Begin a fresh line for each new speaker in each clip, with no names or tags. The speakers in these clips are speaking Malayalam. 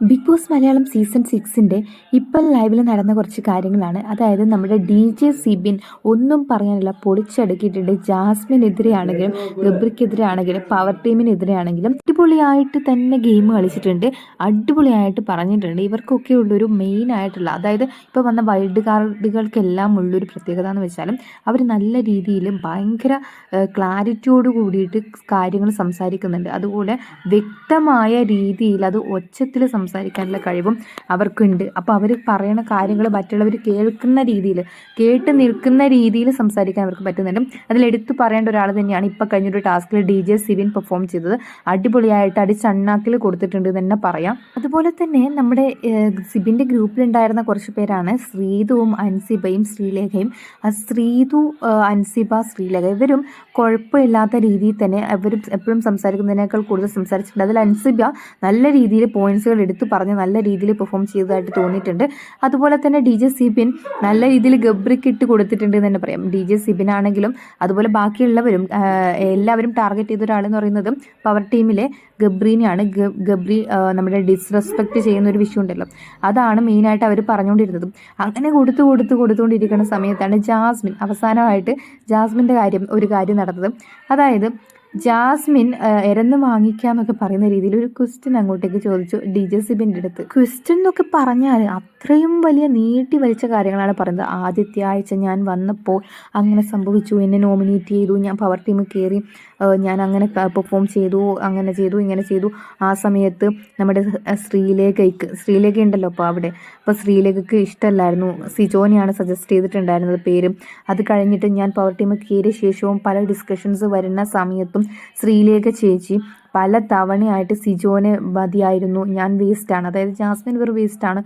ബിഗ് ബോസ് മലയാളം സീസൺ 6 ഇപ്പോൾ ലൈവിൽ നടന്ന കുറച്ച് കാര്യങ്ങളാണ്. അതായത് നമ്മുടെ DJ സിബിൻ ഒന്നും പറയാനില്ല, പൊളിച്ചടുക്കിയിട്ടുണ്ട്. ജാസ്മിനെതിരെ ആണെങ്കിലും ഗബ്രിക്കെതിരെ ആണെങ്കിലും പവർ ടീമിനെതിരെ ആണെങ്കിലും അടിപൊളിയായിട്ട് തന്നെ ഗെയിം കളിച്ചിട്ടുണ്ട്, അടിപൊളിയായിട്ട് പറഞ്ഞിട്ടുണ്ട്. ഇവർക്കൊക്കെ ഉള്ളൊരു മെയിൻ ആയിട്ടുള്ള, അതായത് ഇപ്പോൾ വന്ന വൈൽഡ് കാർഡുകൾക്കെല്ലാം ഉള്ളൊരു പ്രത്യേകത എന്ന് വെച്ചാലും അവർ നല്ല രീതിയിൽ ഭയങ്കര ക്ലാരിറ്റിയോട് കൂടിയിട്ട് കാര്യങ്ങൾ സംസാരിക്കുന്നുണ്ട്. അതുപോലെ വ്യക്തമായ രീതിയിൽ അത് ഒച്ചത്തിൽ സംസാരിക്കാനുള്ള കഴിവും അവർക്കുണ്ട്. അപ്പോൾ അവർ പറയുന്ന കാര്യങ്ങൾ മറ്റുള്ളവർ കേട്ട് നിൽക്കുന്ന രീതിയിൽ സംസാരിക്കാൻ അവർക്ക് പറ്റുന്നുണ്ട്. അതിലെടുത്തു പറയേണ്ട ഒരാൾ തന്നെയാണ് ഇപ്പോൾ കഴിഞ്ഞൊരു ടാസ്കിൽ DJ സിബിൻ പെർഫോം ചെയ്തത്. അടിപൊളിയായിട്ട് അടിച്ചണ്ണാക്കിൽ കൊടുത്തിട്ടുണ്ട് തന്നെ പറയാം. അതുപോലെ തന്നെ നമ്മുടെ സിബിൻ്റെ ഗ്രൂപ്പിലുണ്ടായിരുന്ന കുറച്ച് പേരാണ് ശ്രീതുവും അൻസിബയും ശ്രീലേഖയും. ശ്രീതു, അൻസിബ, ശ്രീലേഖ ഇവരും കുഴപ്പമില്ലാത്ത രീതിയിൽ തന്നെ അവരും എപ്പോഴും സംസാരിക്കുന്നതിനേക്കാൾ കൂടുതൽ സംസാരിച്ചിട്ടുണ്ട്. അതിൽ അൻസിബ നല്ല രീതിയിൽ പോയിന്റ്സുകൾ എടുത്തു പറഞ്ഞ് നല്ല രീതിയിൽ പെർഫോം ചെയ്തതായിട്ട് തോന്നിയിട്ടുണ്ട്. അതുപോലെ തന്നെ DJ സിബിൻ നല്ല രീതിയിൽ ഗബ്രിക്ക് ഇട്ട് കൊടുത്തിട്ടുണ്ട് എന്ന് തന്നെ പറയാം. DJ സിബിൻ ആണെങ്കിലും അതുപോലെ ബാക്കിയുള്ളവരും എല്ലാവരും ടാർഗറ്റ് ചെയ്ത ഒരാളെന്ന് പറയുന്നത് പവർ ടീമിലെ ഗബ്രീനെയാണ്. ഗബ്രി നമ്മുടെ ഡിസ്റെസ്പെക്റ്റ് ചെയ്യുന്ന ഒരു വിഷയം ഉണ്ടല്ലോ, അതാണ് മെയിനായിട്ട് അവർ പറഞ്ഞുകൊണ്ടിരുന്നതും. അങ്ങനെ കൊടുത്തുകൊണ്ടിരിക്കുന്ന സമയത്താണ് അവസാനമായിട്ട് ജാസ്മിൻ്റെ ഒരു കാര്യം നടന്നത്. അതായത് ജാസ്മിൻ ഇരന്ന് വാങ്ങിക്കാന്നൊക്കെ പറയുന്ന രീതിയിൽ ഒരു ക്വസ്റ്റ്യൻ അങ്ങോട്ടേക്ക് ചോദിച്ചു DJ സിബിൻ്റെ അടുത്ത്. ക്വസ്റ്റ്യൻ എന്നൊക്കെ പറഞ്ഞാൽ അത്രയും വലിയ നീട്ടി വലിച്ച കാര്യങ്ങളാണ് പറയുന്നത്. ആദ്യത്തെ ആഴ്ച ഞാൻ വന്നപ്പോൾ അങ്ങനെ സംഭവിച്ചു, എന്നെ നോമിനേറ്റ് ചെയ്തു, ഞാൻ പവർ ടീം കയറി, ഞാൻ അങ്ങനെ പെർഫോം ചെയ്തു, അങ്ങനെ ചെയ്തു, ഇങ്ങനെ ചെയ്തു. ആ സമയത്ത് നമ്മുടെ ശ്രീലേഖ ഉണ്ടല്ലോ അപ്പോൾ ശ്രീലേഖയ്ക്ക് ഇഷ്ടമല്ലായിരുന്നു, സിജോനെയാണ് സജസ്റ്റ് ചെയ്തിട്ടുണ്ടായിരുന്നത് പേര്. അത് കഴിഞ്ഞിട്ട് ഞാൻ പവർ ടീം കയറിയ ശേഷവും പല ഡിസ്കഷൻസ് വരുന്ന സമയത്തും ശ്രീലേഖ ചേച്ചി പല തവണയായിട്ട് സിജോനെ മതിയായിരുന്നു, ഞാൻ വേസ്റ്റാണ്, അതായത് ജാസ്മിൻ വേസ്റ്റാണ്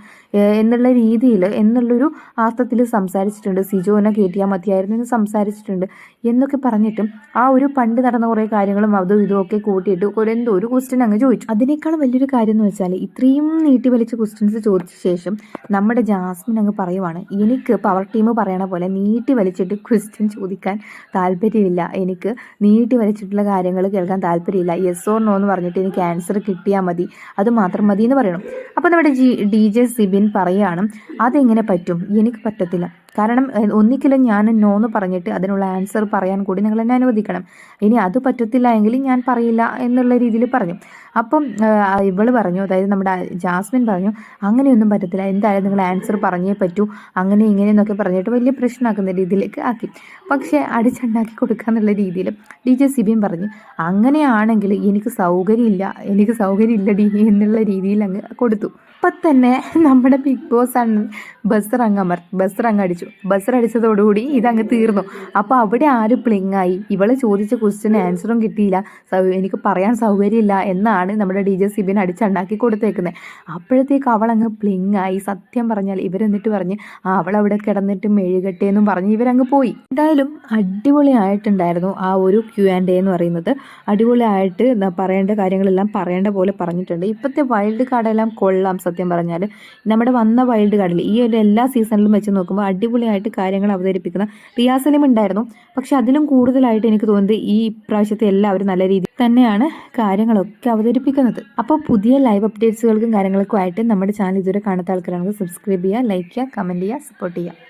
എന്നുള്ളൊരു അർത്ഥത്തിൽ സംസാരിച്ചിട്ടുണ്ട്. സിജോനെ കയറ്റിയാൽ മതിയായിരുന്നു എന്ന് സംസാരിച്ചിട്ടുണ്ട് എന്നൊക്കെ പറഞ്ഞിട്ടും ആ ഒരു പണ്ട് നടന്ന കുറേ കാര്യങ്ങളും അതും ഇതുമൊക്കെ കൂട്ടിയിട്ട് എന്തോ ഒരു ക്വസ്റ്റ്യൻ അങ്ങ് ചോദിച്ചു. അതിനേക്കാളും വലിയൊരു കാര്യം എന്ന് വെച്ചാൽ ഇത്രയും നീട്ടി വലിച്ച ക്വസ്റ്റ്യൻസ് ചോദിച്ച ശേഷം നമ്മുടെ ജാസ്മിൻ അങ്ങ് പറയുവാണ്, എനിക്ക് പവർ ടീം പറയണ പോലെ നീട്ടി വലിച്ചിട്ട് ക്വസ്റ്റ്യൻ ചോദിക്കാൻ താല്പര്യമില്ല, എനിക്ക് നീട്ടി വലിച്ചിട്ടുള്ള കാര്യങ്ങൾ കേൾക്കാൻ താല്പര്യമില്ല, യെസ് നോ എന്ന് പറഞ്ഞിട്ട് എനിക്ക് ആൻസർ കിട്ടിയാൽ മതി, അത് മാത്രം മതി എന്ന് പറയണം. അപ്പോൾ നമ്മുടെ DJ സിബിൻ പറയുകയാണ്, അതെങ്ങനെ പറ്റും, എനിക്ക് പറ്റത്തില്ല. കാരണം ഒന്നിക്കലും ഞാൻ നോ എന്ന് പറഞ്ഞിട്ട് അതിനുള്ള ആൻസർ പറയാൻ കൂടി നിങ്ങൾ എന്നെ അനുവദിക്കണം. ഇനി അത് പറ്റത്തില്ല എങ്കിൽ ഞാൻ പറയില്ല എന്നുള്ള രീതിയിൽ പറഞ്ഞു. അപ്പം ഇവള് പറഞ്ഞു, അതായത് നമ്മുടെ ജാസ്മിൻ പറഞ്ഞു, അങ്ങനെയൊന്നും പറ്റത്തില്ല, എന്തായാലും നിങ്ങൾ ആൻസർ പറഞ്ഞേ പറ്റൂ, അങ്ങനെ ഇങ്ങനെയെന്നൊക്കെ പറഞ്ഞിട്ട് വലിയ പ്രശ്നമാക്കുന്ന രീതിയിലേക്ക് ആക്കി. പക്ഷേ അടിച്ചുണ്ടാക്കി കൊടുക്കാന്നുള്ള രീതിയിൽ DJ സിബിൻ പറഞ്ഞു, അങ്ങനെയാണെങ്കിൽ എനിക്ക് സൗകര്യമില്ലടി എന്നുള്ള രീതിയിൽ അങ്ങ് കൊടുത്തു. അപ്പം തന്നെ നമ്മുടെ ബിഗ് ബോസ് ആണ് ബസർ അടിച്ചതോടുകൂടി ഇതങ്ങ് തീർന്നു. അപ്പോൾ അവിടെ ആര് പ്ലിങ്ങായി, ഇവള് ചോദിച്ച ക്വസ്റ്റ്യൻ ആൻസറും കിട്ടിയില്ല, എനിക്ക് പറയാൻ സൗകര്യമില്ല എന്നാണ് നമ്മുടെ DJ സിബിൻ അടിച്ചുണ്ടാക്കി കൊടുത്തേക്കുന്നത്. അപ്പോഴത്തേക്ക് അവളങ്ങ് പ്ലിങ്ങായി. സത്യം പറഞ്ഞാൽ ഇവരെന്നിട്ട് പറഞ്ഞ് അവളവിടെ കിടന്നിട്ട് മെഴുകട്ടെ എന്നും പറഞ്ഞ് ഇവരങ്ങ് പോയി. എന്തായാലും അടിപൊളിയായിട്ടുണ്ടായിരുന്നു ആ ഒരു Q&A എന്ന് പറയുന്നത്. അടിപൊളിയായിട്ട് പറയേണ്ട കാര്യങ്ങളെല്ലാം പറയേണ്ട പോലെ പറഞ്ഞിട്ടുണ്ട്. ഇപ്പോഴത്തെ വൈൽഡ് കാർഡെല്ലാം കൊള്ളാം. സത്യം പറഞ്ഞാൽ നമ്മുടെ വന്ന വൈൽഡ് കാർഡിൽ ഈ ഒരു എല്ലാ സീസണിലും വെച്ച് നോക്കുമ്പോൾ അടിപൊളിയായിട്ട് കാര്യങ്ങൾ അവതരിപ്പിക്കുന്ന റിയ സലീം ഉണ്ടായിരുന്നു. പക്ഷെ അതിലും കൂടുതലായിട്ട് എനിക്ക് തോന്നുന്നത് ഈ പ്രാവശ്യത്തെ എല്ലാവരും നല്ല രീതിയിൽ തന്നെയാണ് കാര്യങ്ങളൊക്കെ അവതരിപ്പിക്കുന്നത്. അപ്പോൾ പുതിയ ലൈവ് അപ്ഡേറ്റ്സുകൾക്കും കാര്യങ്ങൾക്കും ആയിട്ട് നമ്മുടെ ചാനൽ ഇതുവരെ കാണാത്ത ആൾക്കാരാണെങ്കിൽ സബ്സ്ക്രൈബ് ചെയ്യുക, ലൈക്ക് ചെയ്യുക, കമൻറ്റ് ചെയ്യുക, സപ്പോർട്ട് ചെയ്യുക.